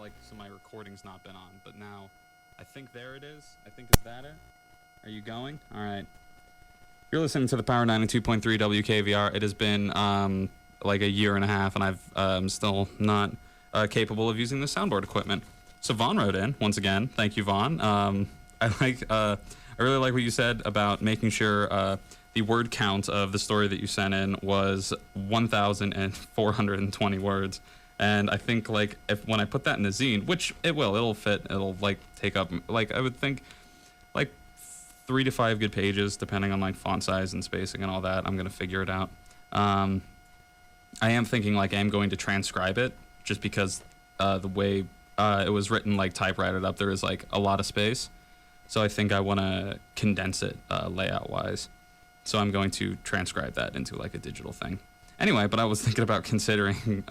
like so my recording's not been on, but now I think there it is. I think is that it? Are you going? All right. You're listening to the Power 92.3 WKVR. It has been like a year and a half, and I'm still not capable of using the soundboard equipment. So Vaughn wrote in once again. Thank you, Vaughn. I really like what you said about making sure the word count of the story that you sent in was 1,420 words. And I think like when I put that in the zine, which it'll fit. It'll like take up like I would think like 3 to 5 good pages, depending on like font size and spacing and all that. I'm gonna figure it out. I am thinking like I'm going to transcribe it just because the way it was written, like typewritered up, there is like a lot of space. So I think I want to condense it layout wise. So I'm going to transcribe that into like a digital thing. Anyway, but I was thinking about considering.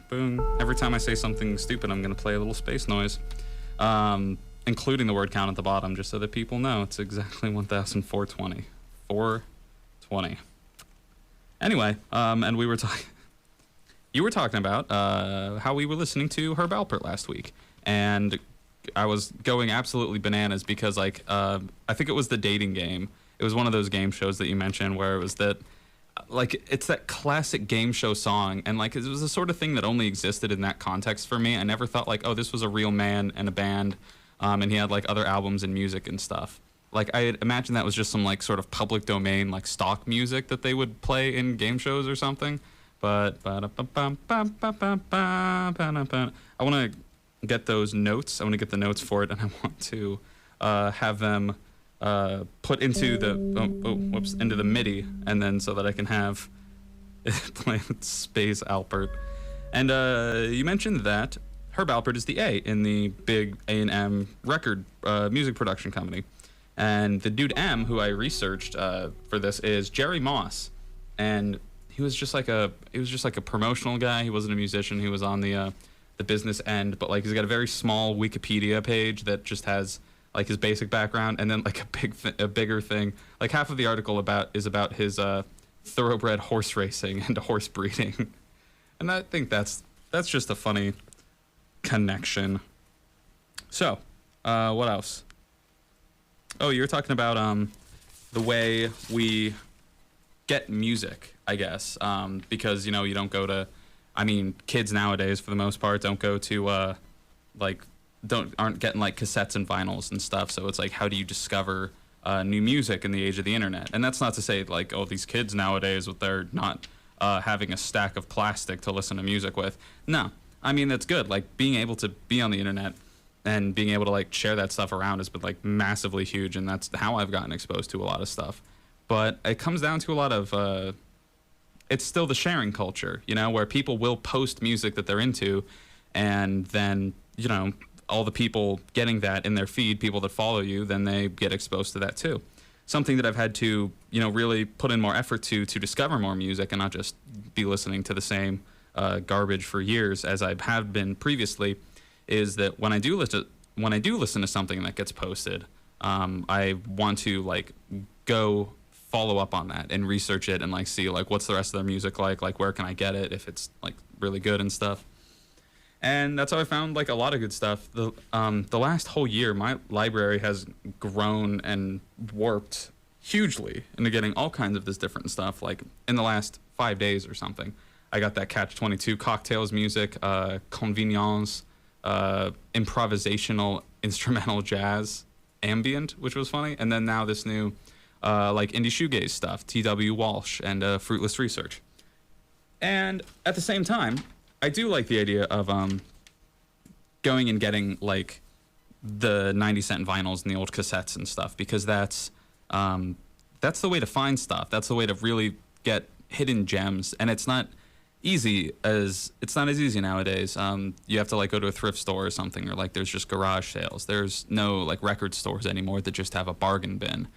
Boom. Every time I say something stupid, I'm gonna play a little space noise, including the word count at the bottom, just so that people know it's exactly 1,420. 420. Anyway, and we were talking. You were talking about how we were listening to Herb Alpert last week, and I was going absolutely bananas because, like, I think it was the dating game. It was one of those game shows that you mentioned where it was that, like, it's that classic game show song, and, like, it was the sort of thing that only existed in that context for me. I never thought, like, oh, this was a real man and a band, and he had, like, other albums and music and stuff. Like, I imagine that was just some, like, sort of public domain, like, stock music that they would play in game shows or something. But I want to get those notes. I want to get the notes for it, and I want to have them put into the into the MIDI, and then so that I can have it play with Space Alpert. And you mentioned that Herb Alpert is the A in the big A&M record music production company, and the dude M who I researched for this is Jerry Moss, and he was just like a promotional guy. He wasn't a musician. He was on the business end, but like he's got a very small Wikipedia page that just has like his basic background, and then like a bigger thing. Like half of the article is about his thoroughbred horse racing and horse breeding, and I think that's just a funny connection. So, what else? Oh, you're talking about the way we get music, I guess, because you don't go to. I mean, kids nowadays, for the most part, don't go to aren't getting like cassettes and vinyls and stuff. So it's like, how do you discover new music in the age of the internet? And that's not to say like, oh, these kids nowadays, they're not having a stack of plastic to listen to music with. No, I mean that's good. Like being able to be on the internet and being able to like share that stuff around has been like massively huge, and that's how I've gotten exposed to a lot of stuff. But it comes down to a lot of it's still the sharing culture, where people will post music that they're into, and then, all the people getting that in their feed, people that follow you, then they get exposed to that too. Something that I've had to, really put in more effort to discover more music and not just be listening to the same garbage for years as I have been previously, is that when I do listen to something that gets posted, I want to like go follow up on that and research it and like see like what's the rest of their music like where can I get it if it's like really good and stuff. And that's how I found like a lot of good stuff. The last whole year my library has grown and warped hugely into getting all kinds of this different stuff. Like in the last 5 days or something, I got that Catch-22 Cocktails music, Convenience, improvisational instrumental jazz, ambient, which was funny, and then now this new like indie shoegaze stuff, T.W. Walsh and Fruitless Research. And at the same time, I do like the idea of going and getting like the 90-cent vinyls and the old cassettes and stuff, because that's the way to find stuff. That's the way to really get hidden gems, and it's not as easy nowadays. You have to like go to a thrift store or something, or like there's just garage sales. There's no like record stores anymore that just have a bargain bin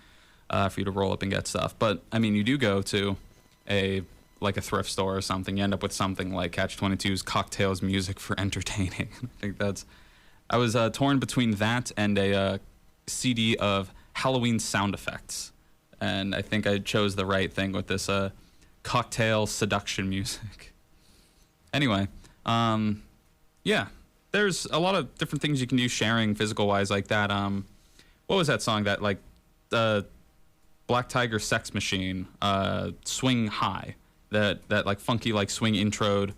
for you to roll up and get stuff. But I mean, you do go to a thrift store or something, you end up with something like Catch-22's Cocktails Music for Entertaining. I was torn between that and a CD of Halloween sound effects, and I think I chose the right thing with this cocktail seduction music. Anyway, Yeah, there's a lot of different things you can do sharing physical wise like that. What was that song that like Black Tiger Sex Machine, Swing High, that like funky like swing introed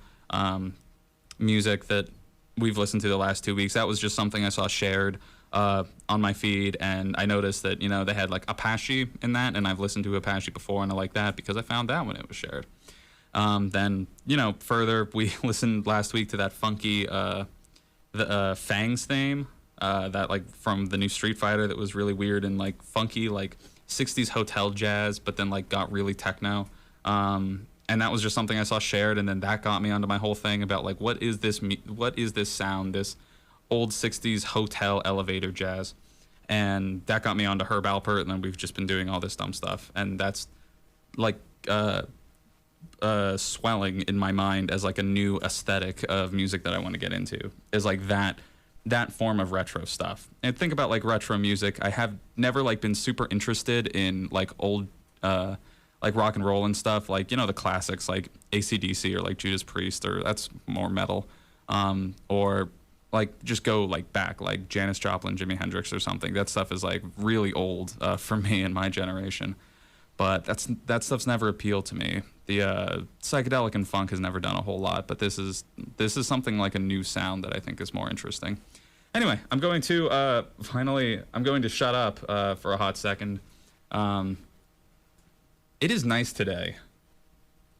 music that we've listened to the last 2 weeks. That was just something I saw shared on my feed, and I noticed that they had like Apache in that, and I've listened to Apache before, and I like that because I found that when it was shared. Then further, we listened last week to that funky the Fangs theme, that like from the new Street Fighter, that was really weird and like funky, like 60s hotel jazz, but then like got really techno. And that was just something I saw shared, and then that got me onto my whole thing about like what is this sound, this old 60s hotel elevator jazz. And that got me onto Herb Alpert, and then we've just been doing all this dumb stuff, and that's like swelling in my mind as like a new aesthetic of music that I want to get into, is like that form of retro stuff. And think about like retro music. I have never like been super interested in like old like rock and roll and stuff, like the classics like AC/DC or like Judas Priest, or that's more metal, or like just go like back like Janis Joplin, Jimi Hendrix or something. That stuff is like really old for me and my generation, but that stuff's never appealed to me. The psychedelic and funk has never done a whole lot, but this is something like a new sound that I think is more interesting. Anyway, I'm going to shut up for a hot second. It is nice today.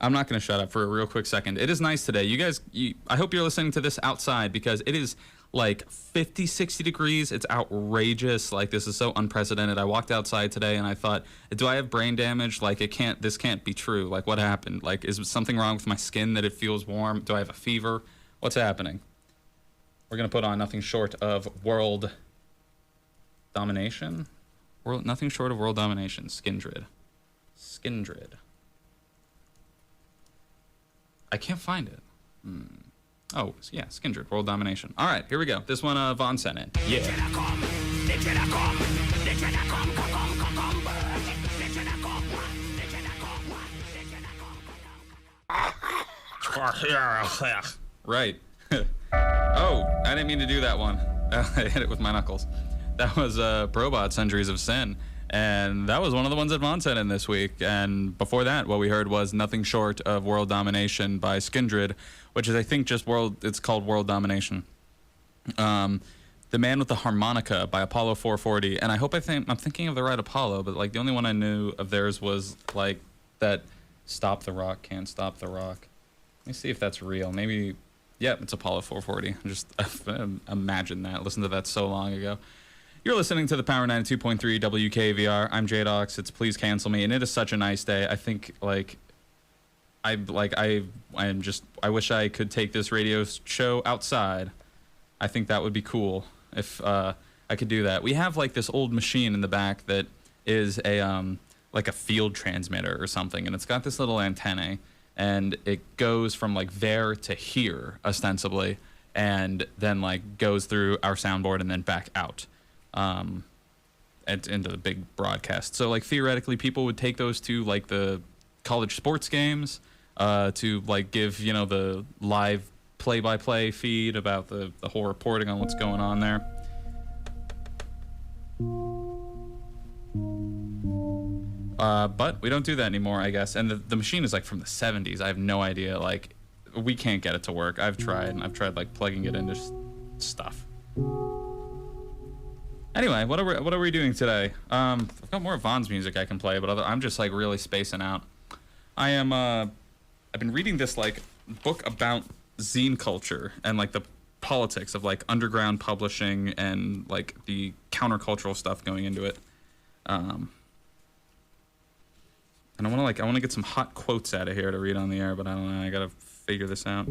I'm not going to shut up for a real quick second. It is nice today. You guys, I hope you're listening to this outside, because it is like 50, 60 degrees. It's outrageous. Like, this is so unprecedented. I walked outside today and I thought, do I have brain damage? Like, this can't be true. Like, what happened? Like, is something wrong with my skin that it feels warm? Do I have a fever? What's happening? We're going to put on Nothing Short of World Domination. Nothing Short of World Domination. Skindred. I can't find it. Oh, yeah, Skindred, World Domination. All right, here we go. This one Vaughn sent in. Yeah. Right. Oh, I didn't mean to do that one. I hit it with my knuckles. That was Probot, Centuries of Sin. And that was one of the ones that Vaughn sent in this week. And before that, what we heard was Nothing Short of World Domination by Skindred, which is, I think, it's called World Domination. The Man with the Harmonica by Apollo 440. And I'm thinking of the right Apollo, but like the only one I knew of theirs was like that Stop the Rock, Can't Stop the Rock. Let me see if that's real. Maybe, yeah, it's Apollo 440. Just imagine that. Listened to that so long ago. You're listening to the Power 92.3 WKVR. I'm J-Dox. It's Please Cancel Me, and it is such a nice day. I think I wish I could take this radio show outside. I think that would be cool if I could do that. We have like this old machine in the back that is like a field transmitter or something, and it's got this little antennae, and it goes from like there to here ostensibly, and then like goes through our soundboard and then back out. Into the big broadcast. So like theoretically people would take those to like the college sports games to like give the live play-by-play feed about the whole reporting on what's going on there. But we don't do that anymore, I guess. And the machine is like from the 70s. I have no idea. Like, we can't get it to work. I've tried like plugging it into stuff. Anyway, what are we doing today? I've got more Vaughn's music I can play, but I'm just like really spacing out. I've been reading this like book about zine culture and like the politics of like underground publishing and like the countercultural stuff going into it. And I want to get some hot quotes out of here to read on the air, but I don't know. I gotta figure this out.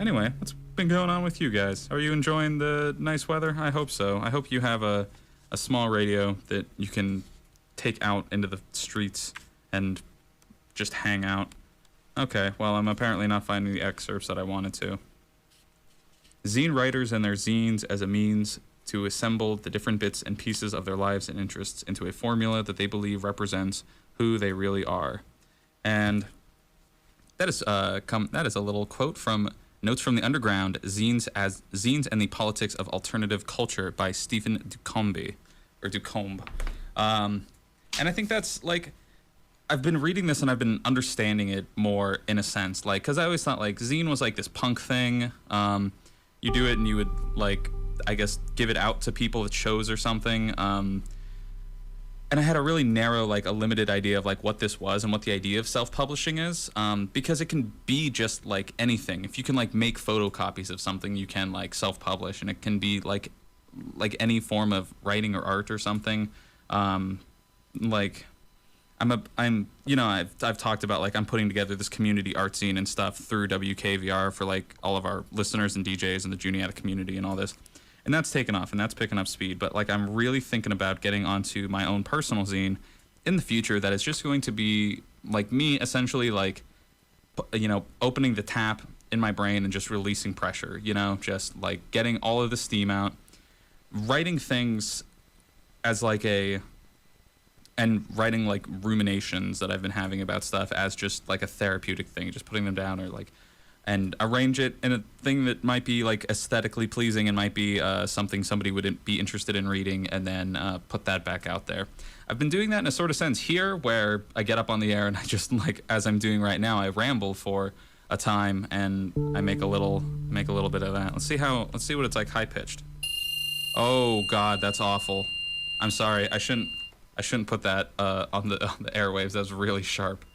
Anyway, what's been going on with you guys? Are you enjoying the nice weather? I hope so. I hope you have a small radio that you can take out into the streets and just hang out. Okay, well, I'm apparently not finding the excerpts that I wanted to. Zine writers and their zines as a means to assemble the different bits and pieces of their lives and interests into a formula that they believe represents who they really are. And that is a little quote from Notes from the Underground, Zines and the Politics of Alternative Culture by Stephen Ducombe. And I think that's like, I've been reading this and I've been understanding it more in a sense, like, because I always thought like zine was like this punk thing. You do it and you would like, I guess, give it out to people at shows or something. And I had a really narrow, like a limited idea of like what this was and what the idea of self-publishing is, because it can be just like anything. If you can like make photocopies of something, you can like self-publish, and it can be like any form of writing or art or something. Like I've talked about like I'm putting together this community art scene and stuff through WKVR for like all of our listeners and DJs in the Juniata community and all this. And that's taken off and that's picking up speed. But like I'm really thinking about getting onto my own personal zine in the future that is just going to be like me essentially like, opening the tap in my brain and just releasing pressure, just like getting all of the steam out, writing things as like and writing like ruminations that I've been having about stuff as just like a therapeutic thing, just putting them down or like, and arrange it in a thing that might be like aesthetically pleasing and might be something somebody would be interested in reading, and then put that back out there. I've been doing that in a sort of sense here where I get up on the air and I just like, as I'm doing right now, I ramble for a time and I make a little bit of that. Let's see what it's like high pitched. Oh God, that's awful. I'm sorry. I shouldn't put that on the airwaves. That's really sharp.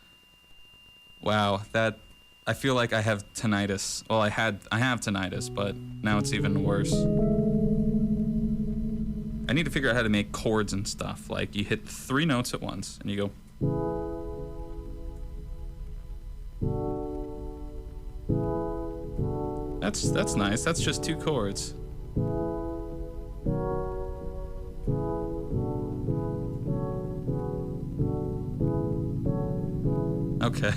Wow, I feel like I have tinnitus. Well, I have tinnitus, but now it's even worse. I need to figure out how to make chords and stuff. Like you hit 3 notes at once and you go. That's nice. That's just 2 chords. Okay.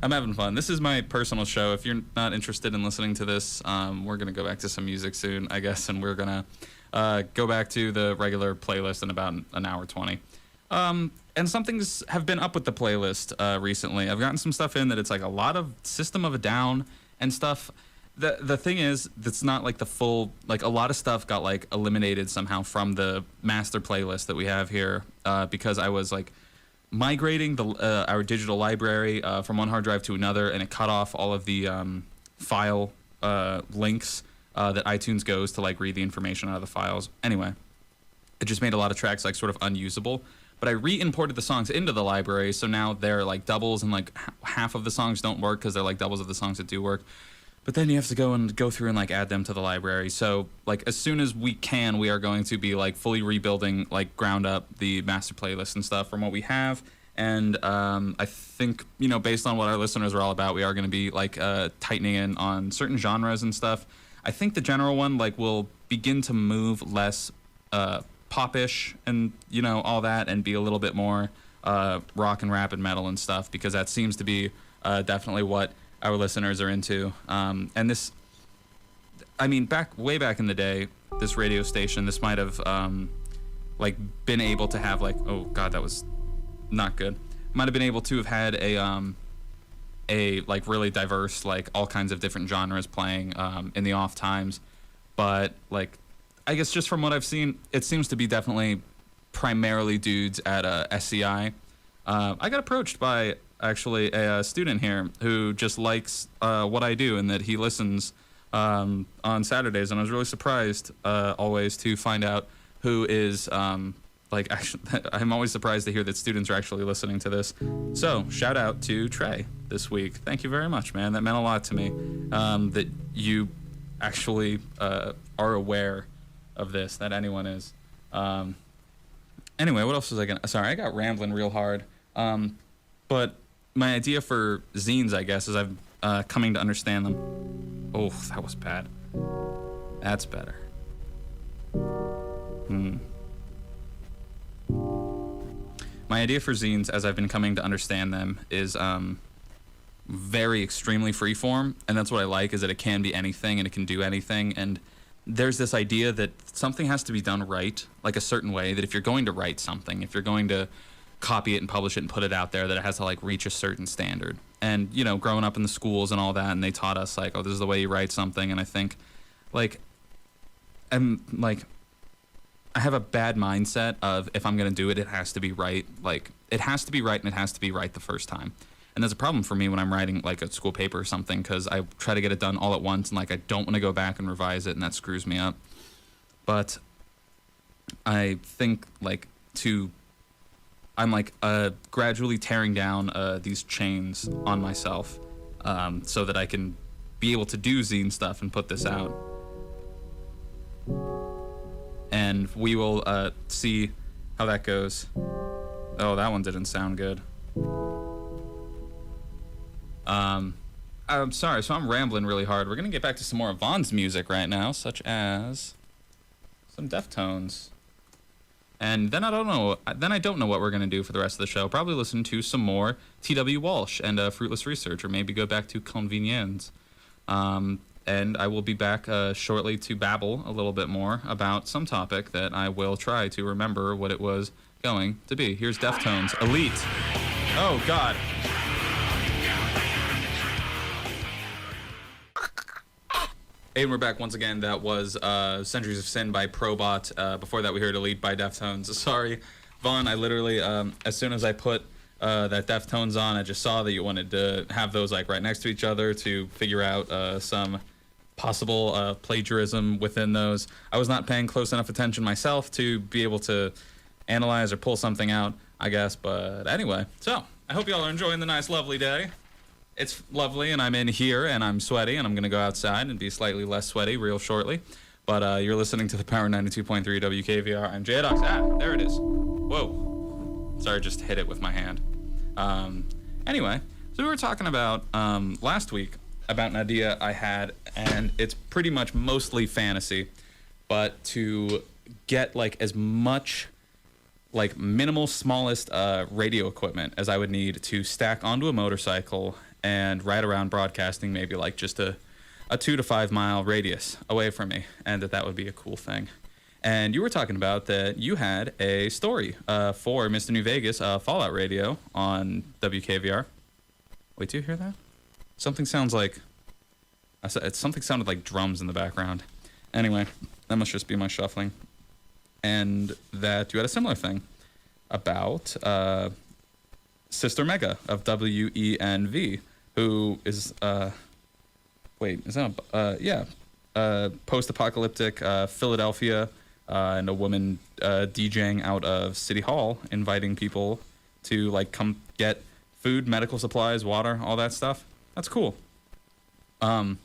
I'm having fun. This is my personal show. If you're not interested in listening to this, we're going to go back to some music soon, I guess, and we're going to go back to the regular playlist in about an hour 20. And some things have been up with the playlist recently. I've gotten some stuff in that it's like a lot of System of a Down and stuff. The thing is, that's not like the full, like a lot of stuff got like eliminated somehow from the master playlist that we have here because I was like migrating our digital library from one hard drive to another, and it cut off all of the file links that iTunes goes to like read the information out of the files. Anyway, it just made a lot of tracks like sort of unusable. But I re-imported the songs into the library, so now they're like doubles, and like half of the songs don't work because they're like doubles of the songs that do work. But then you have to go through and like add them to the library. So like as soon as we can, we are going to be like fully rebuilding, like ground up the master playlist and stuff from what we have. And I think, based on what our listeners are all about, we are going to be like tightening in on certain genres and stuff. I think the general one like will begin to move less popish and all that, and be a little bit more rock and rap and metal and stuff, because that seems to be definitely what our listeners are into. And this, I mean, way back in the day, this radio station, this might have like been able to have like, oh God, that was not good. Might have been able to have had a like really diverse, like all kinds of different genres playing in the off times. But like, I guess just from what I've seen, it seems to be definitely primarily dudes at SCI. I got approached by actually a student here who just likes what I do, and that he listens on Saturdays, and I was really surprised always to find out who is like actually. I'm always surprised to hear that students are actually listening to this. So shout out to Trey this week. Thank you very much, man. That meant a lot to me, that you actually are aware of this, that anyone is. Anyway, what else was I gonna? Sorry, I got rambling real hard. But my idea for zines, I guess, is I'm coming to understand them. Oh, that was bad. That's better. My idea for zines, as I've been coming to understand them, is very extremely freeform, and that's what I like, is that it can be anything and it can do anything. And there's this idea that something has to be done right, like a certain way, that if you're going to write something, if you're going to copy it and publish it and put it out there, that it has to like reach a certain standard. and growing up in the schools and all that, and they taught us like, oh, this is the way you write something. And I think like I have a bad mindset of, if I'm going to do it, it has to be right. Like, it has to be right, and it has to be right the first time. And that's a problem for me when I'm writing, like, a school paper or something, because I try to get it done all at once, and, like, I don't want to go back and revise it, and that screws me up. But I think, like, I'm, like, gradually tearing down these chains on myself so that I can be able to do zine stuff and put this out. And we will see how that goes. Oh, that one didn't sound good. I'm sorry, so I'm rambling really hard. We're gonna get back to some more of Vaughn's music right now, such as some Deftones. And then I don't know what we're gonna do for the rest of the show. Probably listen to some more T.W. Walsh and Fruitless Research, or maybe go back to Convenience. And I will be back shortly to babble a little bit more about some topic that I will try to remember what it was going to be. Here's Deftones, Elite. Oh, God. And we're back once again. That was Centuries of Sin by Probot. Before that, we heard Elite by Deftones. Sorry, Vaughn, I literally, as soon as I put that Deftones on, I just saw that you wanted to have those like right next to each other to figure out some possible plagiarism within those. I was not paying close enough attention myself to be able to analyze or pull something out, I guess. But anyway, so I hope y'all are enjoying the nice, lovely day. It's lovely, and I'm in here, and I'm sweaty, and I'm going to go outside and be slightly less sweaty real shortly. But you're listening to the Power 92.3 WKVR. I'm Jadox. Ah, there it is. Whoa. Sorry, just hit it with my hand. Anyway, so we were talking about last week about an idea I had, and it's pretty much mostly fantasy, but to get like as much like minimal, smallest radio equipment as I would need to stack onto a motorcycle and ride around broadcasting, maybe like just a 2 to 5 mile radius away from me, and that would be a cool thing. And you were talking about that you had a story for Mr. New Vegas Fallout Radio on WKVR. Wait, do you hear that? Something sounds like... something sounded like drums in the background. Anyway, that must just be my shuffling. And that you had a similar thing about Sister Mega of WENV, who is... wait, is that post-apocalyptic Philadelphia, and a woman DJing out of City Hall, inviting people to like come get food, medical supplies, water, all that stuff. That's cool. My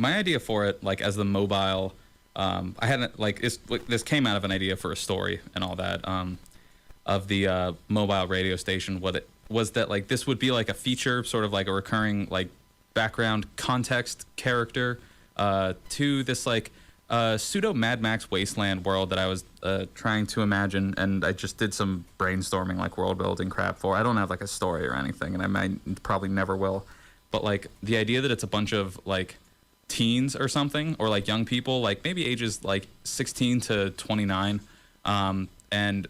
idea for it, like as the mobile, I hadn't like this came out of an idea for a story and all that of the mobile radio station. What it was that like this would be like a feature, sort of like a recurring like background context character to this like pseudo Mad Max wasteland world that I was trying to imagine, and I just did some brainstorming like world building crap for. I don't have like a story or anything, and I might probably never will, but like the idea that it's a bunch of like teens or something, or like young people, like maybe ages like 16 to 29, and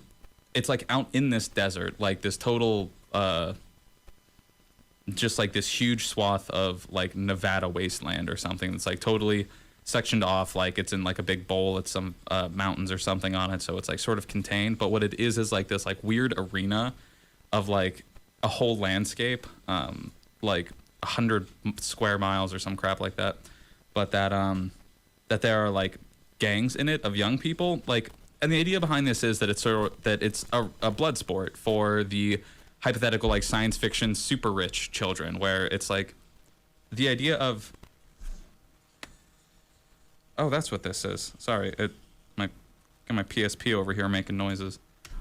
it's like out in this desert, like this total just like this huge swath of like Nevada wasteland or something that's like totally sectioned off, like it's in like a big bowl, it's some mountains or something on it, so it's like sort of contained, but what it is like this like weird arena of like a whole landscape, like 100 square miles or some crap like that, but that that there are like gangs in it of young people, like, and the idea behind this is that it's sort of that it's a blood sport for the hypothetical like science fiction super rich children, where it's like the idea of, oh, that's what this is. Sorry, got my PSP over here making noises.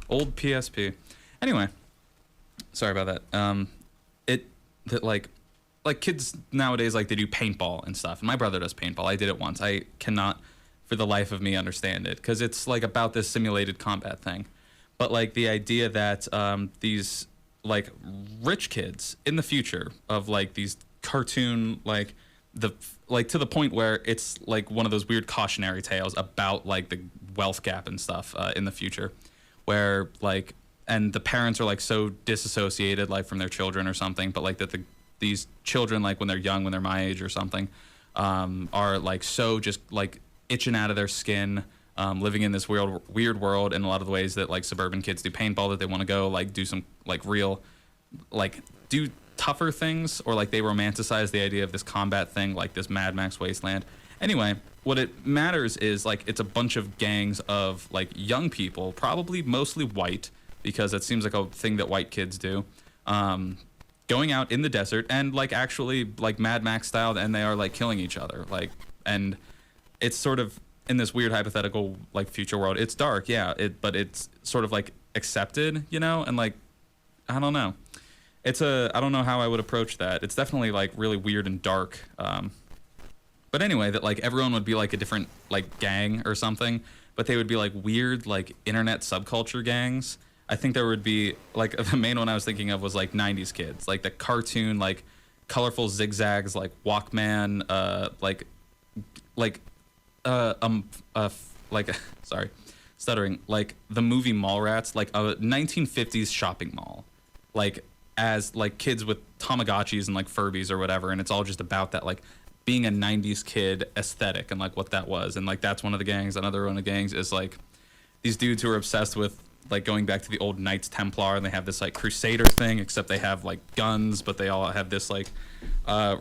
Old PSP. Anyway, sorry about that. That like kids nowadays, like they do paintball and stuff. And my brother does paintball. I did it once. I cannot for the life of me understand it, because it's like about this simulated combat thing. But like the idea that these like rich kids in the future of like these cartoon like to the point where it's like one of those weird cautionary tales about like the wealth gap and stuff in the future, where like, and the parents are like so disassociated like from their children or something, but like that these children, like when they're young, when they're my age or something, are like so just like itching out of their skin, living in this weird world in a lot of the ways that like suburban kids do paintball, that they want to go like do some like real, like do tougher things, or like they romanticize the idea of this combat thing, like this Mad Max wasteland. Anyway, what it matters is like it's a bunch of gangs of like young people, probably mostly white, because it seems like a thing that white kids do, going out in the desert and like actually like Mad Max style, and they are like killing each other, like, and it's sort of in this weird hypothetical like future world. It's dark, yeah, but it's sort of like accepted, you know, and like I don't know. I don't know how I would approach that. It's definitely like really weird and dark. But anyway, that like everyone would be like a different like gang or something, but they would be like weird like internet subculture gangs. I think there would be like the main one I was thinking of was like 90s kids, like the cartoon, like colorful zigzags, like Walkman, sorry, stuttering, like the movie Mallrats, like a 1950s shopping mall, like as like kids with Tamagotchis and like Furbies or whatever, and it's all just about that like being a 90s kid aesthetic and like what that was. And like that's one of the gangs. Another one of the gangs is like these dudes who are obsessed with like going back to the old Knights Templar, and they have this like Crusader thing, except they have like guns, but they all have this like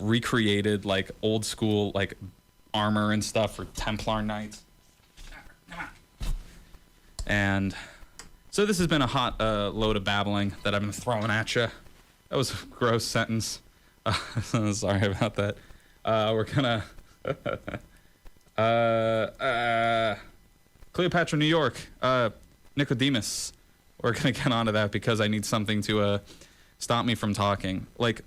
recreated like old school like armor and stuff for Templar Knights. Come on. And so this has been a hot load of babbling that I've been throwing at you. That was a gross sentence. Sorry about that. We're gonna Cleopatra, New York, Nicodemus. We're gonna get onto that because I need something to stop me from talking. Like,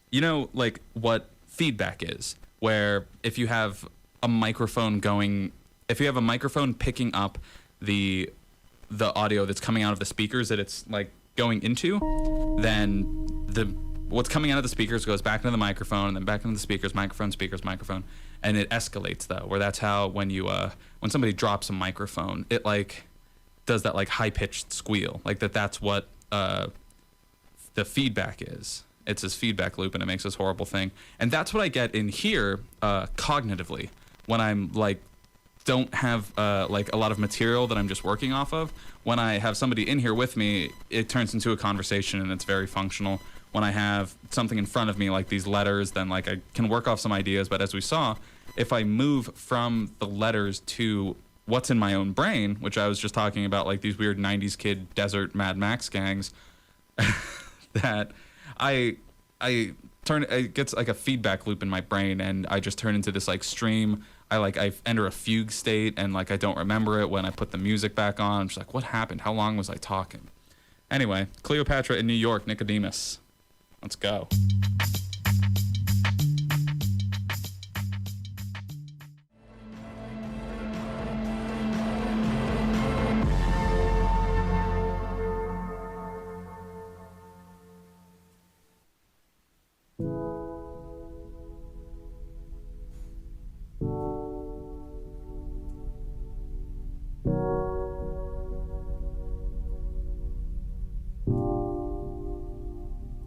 you know, like what feedback is, where if you have a microphone picking up the audio that's coming out of the speakers that it's like going into, then what's coming out of the speakers goes back into the microphone, and then back into the speakers, microphone, and it escalates though, where that's how when you when somebody drops a microphone, it like does that like high-pitched squeal, like that's what the feedback is. It's this feedback loop, and it makes this horrible thing. And that's what I get in here cognitively when I'm like don't have like a lot of material that I'm just working off of. When I have somebody in here with me, it turns into a conversation, and it's very functional. When I have something in front of me, like these letters, then like I can work off some ideas. But as we saw, if I move from the letters to what's in my own brain, which I was just talking about, like these weird 90s kid desert Mad Max gangs, that it gets like a feedback loop in my brain, and I just turn into this like stream. I enter a fugue state, and like I don't remember it when I put the music back on. I'm just like, what happened? How long was I talking? Anyway, Cleopatra in New York, Nicodemus. Let's go.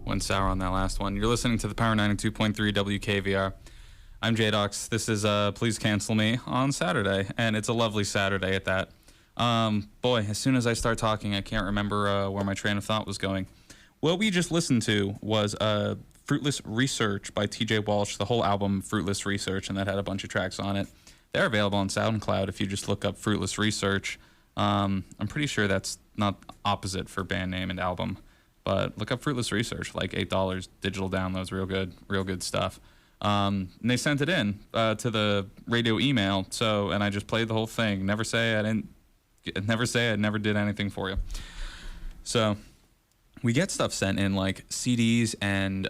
Went sour on that last one. You're listening to the Power 92.3 WKVR. I'm J-Dox. This is Please Cancel Me on Saturday, and it's a lovely Saturday at that. Boy, as soon as I start talking, I can't remember where my train of thought was going. What we just listened to was Fruitless Research by TJ Walsh, the whole album Fruitless Research, and that had a bunch of tracks on it. They're available on SoundCloud if you just look up Fruitless Research. I'm pretty sure that's not opposite for band name and album. But look up Fruitless Research, like $8 digital downloads, real good stuff. And they sent it in to the radio email, and I just played the whole thing. Never say I never did anything for you. So we get stuff sent in, like CDs and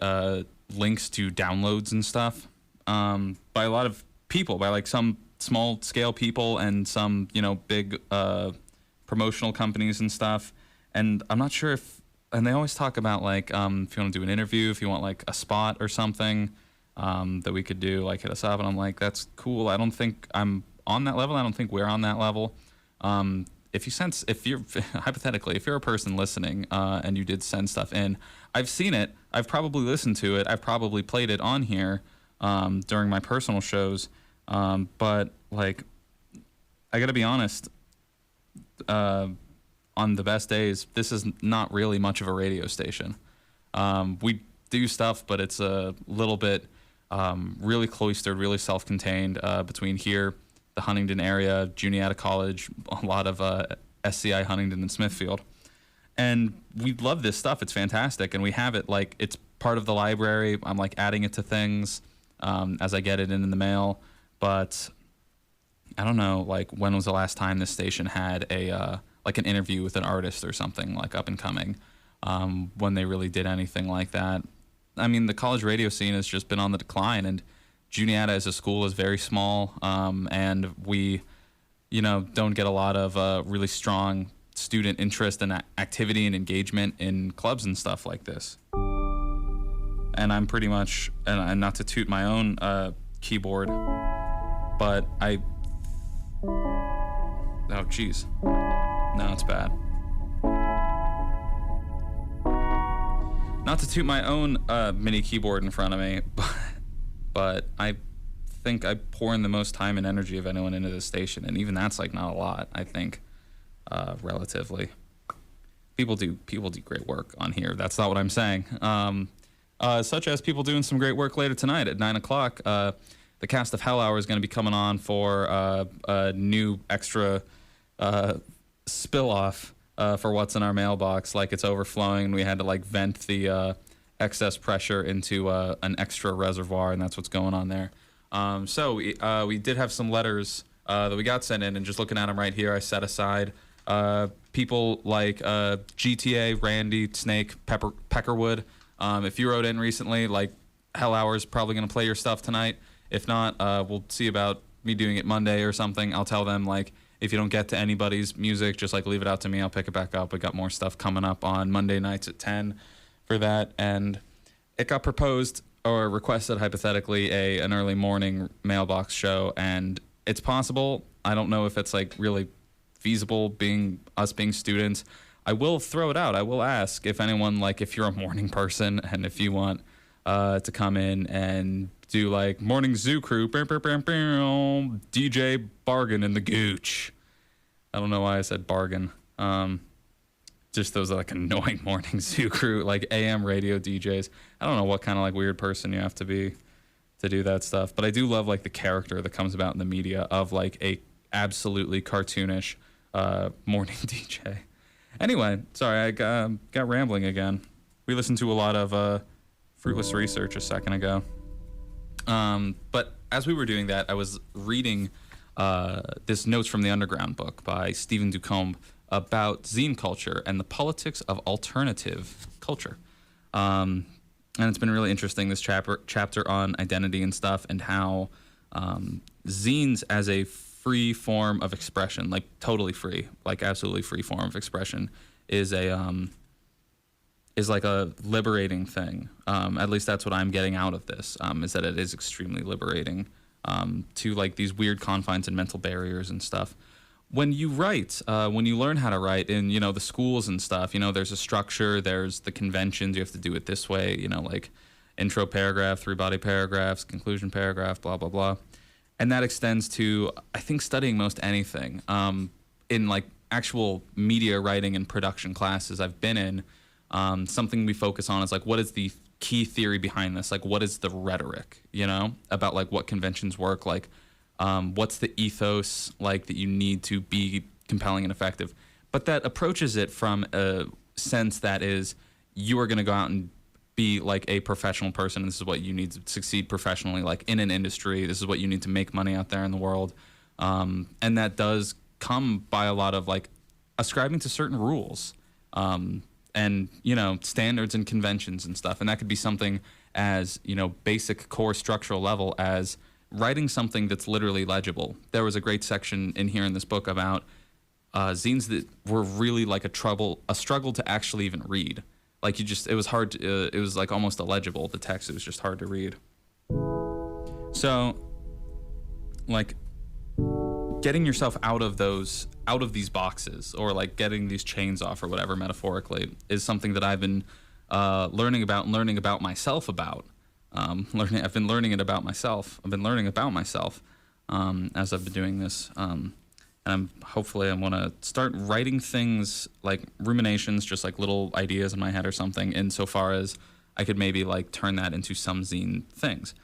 links to downloads and stuff by a lot of people, by like some small scale people and some, big promotional companies and stuff. And I'm not sure and they always talk about like if you want to do an interview, if you want like a spot or something that we could do, like hit us up. And I'm like, that's cool. I don't think I'm on that level. I don't think we're on that level. if you're hypothetically, if you're a person listening and you did send stuff in, I've seen it. I've probably listened to it. I've probably played it on here during my personal shows. But like, I got to be honest. On the best days, this is not really much of a radio station. We do stuff, but it's a little bit really cloistered, really self-contained between here, the Huntington area, Juniata College, a lot of SCI Huntington and Smithfield. And we love this stuff. It's fantastic. And we have it like it's part of the library. I'm like adding it to things as I get it in the mail. But I don't know, like when was the last time this station had a like an interview with an artist or something like up and coming, when they really did anything like that. I mean, the college radio scene has just been on the decline, and Juniata as a school is very small, and we, don't get a lot of really strong student interest and activity and engagement in clubs and stuff like this. And I'm pretty much, and not to toot my own keyboard, but oh, geez. No, it's bad. Not to toot my own mini keyboard in front of me, but I think I pour in the most time and energy of anyone into this station, and even that's like not a lot, I think, relatively. People do great work on here. That's not what I'm saying. Such as people doing some great work later tonight at 9 o'clock. The cast of Hell Hour is going to be coming on for a new extra spill-off for what's in our mailbox. Like it's overflowing, and we had to like vent the excess pressure into an extra reservoir, and that's what's going on there. So we did have some letters that we got sent in, and just looking at them right here, I set aside people like GTA, Randy, Snake, Peckerwood. If you wrote in recently, like Hell Hour is probably going to play your stuff tonight. If not, we'll see about me doing it Monday or something. I'll tell them, like, if you don't get to anybody's music, just, like, leave it out to me. I'll pick it back up. We got more stuff coming up on Monday nights at 10 for that. And it got proposed or requested, hypothetically, an early morning mailbox show. And it's possible. I don't know if it's, like, really feasible being students. I will throw it out. I will ask if anyone, like, if you're a morning person and if you want to come in and do like morning zoo crew, DJ Bargain in the Gooch. I don't know why I said bargain. Just those like annoying morning zoo crew, like AM radio DJs. I don't know what kind of like weird person you have to be to do that stuff, but I do love like the character that comes about in the media of like a absolutely cartoonish morning DJ. Anyway, sorry, I got rambling again. We listened to a lot of fruitless research a second ago. But as we were doing that, I was reading this Notes from the Underground book by Stephen Ducombe about zine culture and the politics of alternative culture. And it's been really interesting, this chapter on identity and stuff, and how zines as a free form of expression, like totally free, like absolutely free form of expression, is like a liberating thing. At least that's what I'm getting out of this, is that it is extremely liberating to like these weird confines and mental barriers and stuff. When you write, when you learn how to write in, the schools and stuff, there's a structure, there's the conventions, you have to do it this way, like intro paragraph, 3 body paragraphs, conclusion paragraph, blah, blah, blah. And that extends to, I think, studying most anything. In like actual media writing and production classes I've been in, something we focus on is like, what is the key theory behind this? Like, what is the rhetoric, about like what conventions work? Like, what's the ethos like that you need to be compelling and effective? But that approaches it from a sense that is, you are going to go out and be like a professional person. This is what you need to succeed professionally, like in an industry. This is what you need to make money out there in the world. And that does come by a lot of like ascribing to certain rules. And, standards and conventions and stuff. And that could be something as, basic core structural level as writing something that's literally legible. There was a great section in here in this book about zines that were really like a struggle to actually even read. Like it was hard to, it was like almost illegible, the text, it was just hard to read. So, like, getting yourself out of these boxes, or like getting these chains off or whatever, metaphorically, is something that I've been learning about and learning about myself about. I've been learning it about myself. I've been learning about myself as I've been doing this. And hopefully I want to start writing things like ruminations, just like little ideas in my head or something, insofar as I could maybe like turn that into some zine things.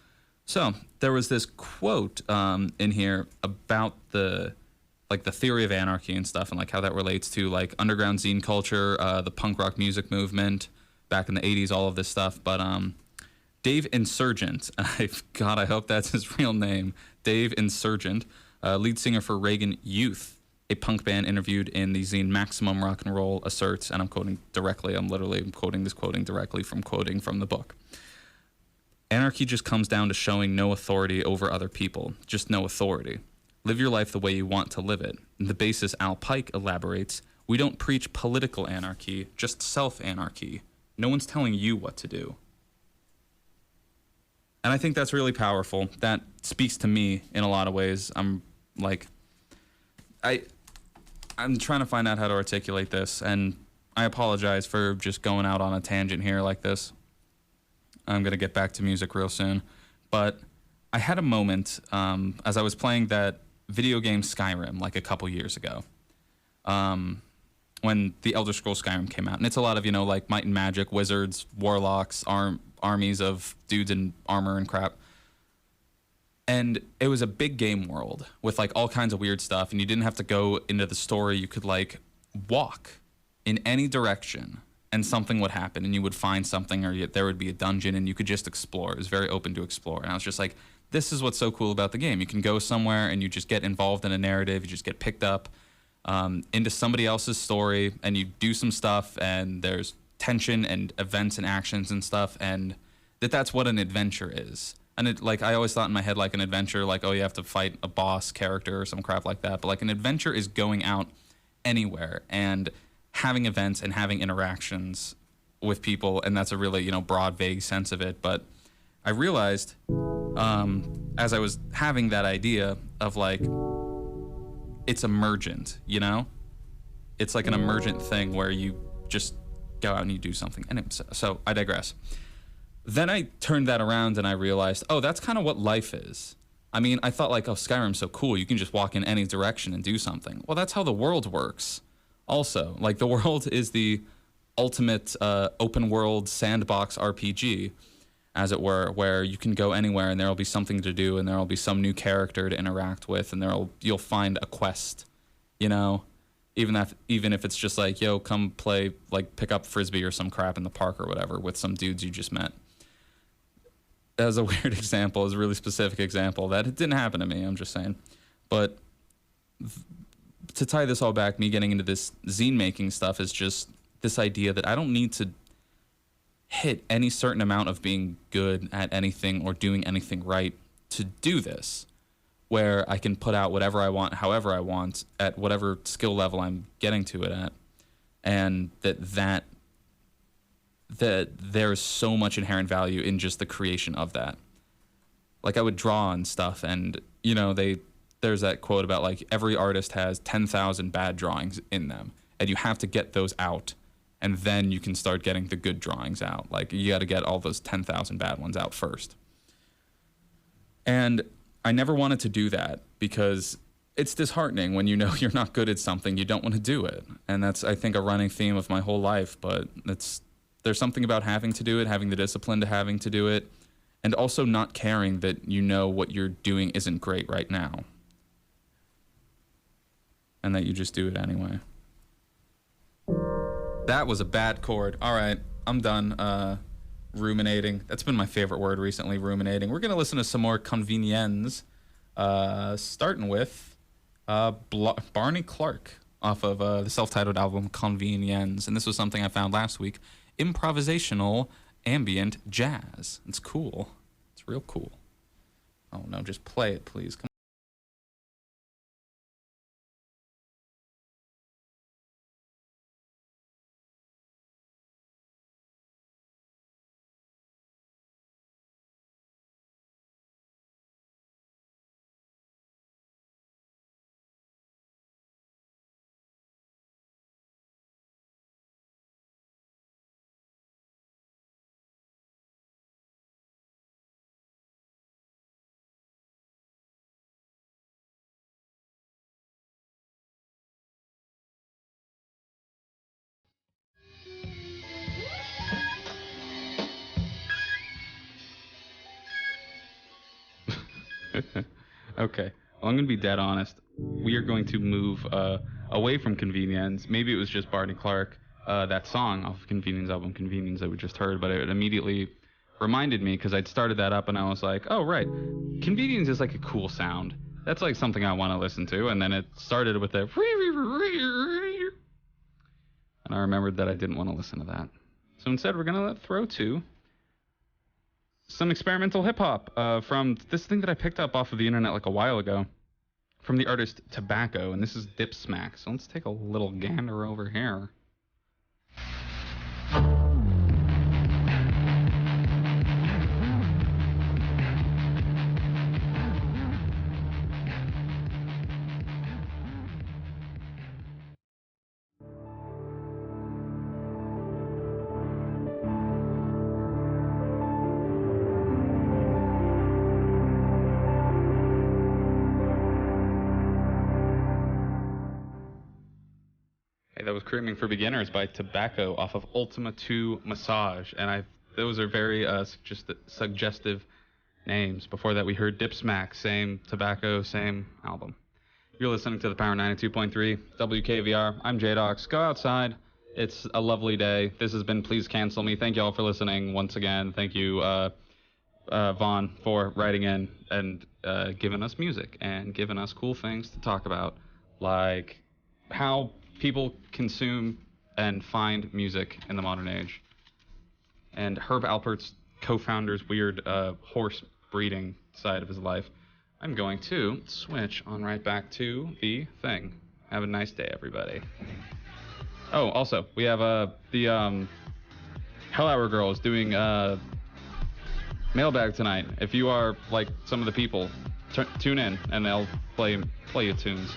So there was this quote in here about the theory of anarchy and stuff, and like how that relates to like underground zine culture, the punk rock music movement back in the 80s, all of this stuff. But Dave Insurgent, God, I hope that's his real name, Dave Insurgent, lead singer for Reagan Youth, a punk band interviewed in the zine Maximum Rock and Roll, asserts, and I'm quoting directly, I'm quoting directly from quoting from the book. Anarchy just comes down to showing no authority over other people, just no authority. Live your life the way you want to live it. The basis Al Pike elaborates, we don't preach political anarchy, just self-anarchy. No one's telling you what to do. And I think that's really powerful. That speaks to me in a lot of ways. I'm trying to find out how to articulate this, and I apologize for just going out on a tangent here like this. I'm going to get back to music real soon. But I had a moment as I was playing that video game Skyrim like a couple years ago, when the Elder Scrolls Skyrim came out. And it's a lot of, like might and magic, wizards, warlocks, armies of dudes in armor and crap. And it was a big game world with like all kinds of weird stuff, and you didn't have to go into the story. You could like walk in any direction and something would happen, and you would find something, or there would be a dungeon, and you could just explore. It was very open to explore. And I was just like, this is what's so cool about the game. You can go somewhere and you just get involved in a narrative. You just get picked up into somebody else's story, and you do some stuff, and there's tension and events and actions and stuff, and that's what an adventure is. And I always thought in my head, like an adventure, like, oh, you have to fight a boss character or some crap like that. But like an adventure is going out anywhere and having events and having interactions with people, and that's a really, broad, vague sense of it. But I realized as I was having that idea of like, it's emergent, It's like an emergent thing where you just go out and you do something. And so I digress. Then I turned that around and I realized, oh, that's kind of what life is. I mean, I thought like, oh, Skyrim's so cool. You can just walk in any direction and do something. Well, that's how the world works. Also, like the world is the ultimate open world sandbox RPG, as it were, where you can go anywhere and there'll be something to do, and there'll be some new character to interact with, and you'll find a quest, even if it's just like, yo, come play, like pick up Frisbee or some crap in the park or whatever with some dudes you just met. As a weird example, as a really specific example, that it didn't happen to me, I'm just saying. But to tie this all back, me getting into this zine making stuff is just this idea that I don't need to hit any certain amount of being good at anything or doing anything right to do this, where I can put out whatever I want, however I want, at whatever skill level I'm getting to it at, and that there's so much inherent value in just the creation of that. Like I would draw and stuff, and there's that quote about like every artist has 10,000 bad drawings in them, and you have to get those out, and then you can start getting the good drawings out. Like you got to get all those 10,000 bad ones out first. And I never wanted to do that because it's disheartening when you're not good at something, you don't want to do it. And that's, I think, a running theme of my whole life, but there's something about having to do it, having the discipline to having to do it, and also not caring that what you're doing isn't great right now, and that you just do it anyway. That was a bad chord. All right, I'm done ruminating. That's been my favorite word recently, ruminating. We're going to listen to some more Conveniennes, starting with Barney Clark off of the self-titled album Conveniennes, and this was something I found last week. Improvisational ambient jazz. It's cool. It's real cool. Oh no, just play it, please. Come Okay. Well, I'm going to be dead honest. We are going to move away from Convenience. Maybe it was just Barney Clark, that song off of Convenience album, Convenience, that we just heard, but it immediately reminded me because I'd started that up and I was like, oh, right. Convenience is like a cool sound. That's like something I want to listen to. And then it started with a. And I remembered that I didn't want to listen to that. So instead, we're going to throw to some experimental hip hop from this thing that I picked up off of the internet like a while ago from the artist Tobacco, and this is Dip Smack. So let's take a little gander over here. Hey, that was Creaming for Beginners by Tobacco off of Ultima 2 Massage, and those are very suggestive names. Before that, we heard Dip Smack, same Tobacco, same album. You're listening to the Power 92.3 WKVR. I'm J-Dox. Go outside. It's a lovely day. This has been Please Cancel Me. Thank you all for listening once again. Thank you, Vaughn, for writing in and giving us music and giving us cool things to talk about, like how people consume and find music in the modern age. And Herb Alpert's co-founder's weird horse breeding side of his life. I'm going to switch on right back to the thing. Have a nice day, everybody. Oh, also, we have the Hell Hour Girl is doing mailbag tonight. If you are like some of the people, tune in and they'll play you tunes.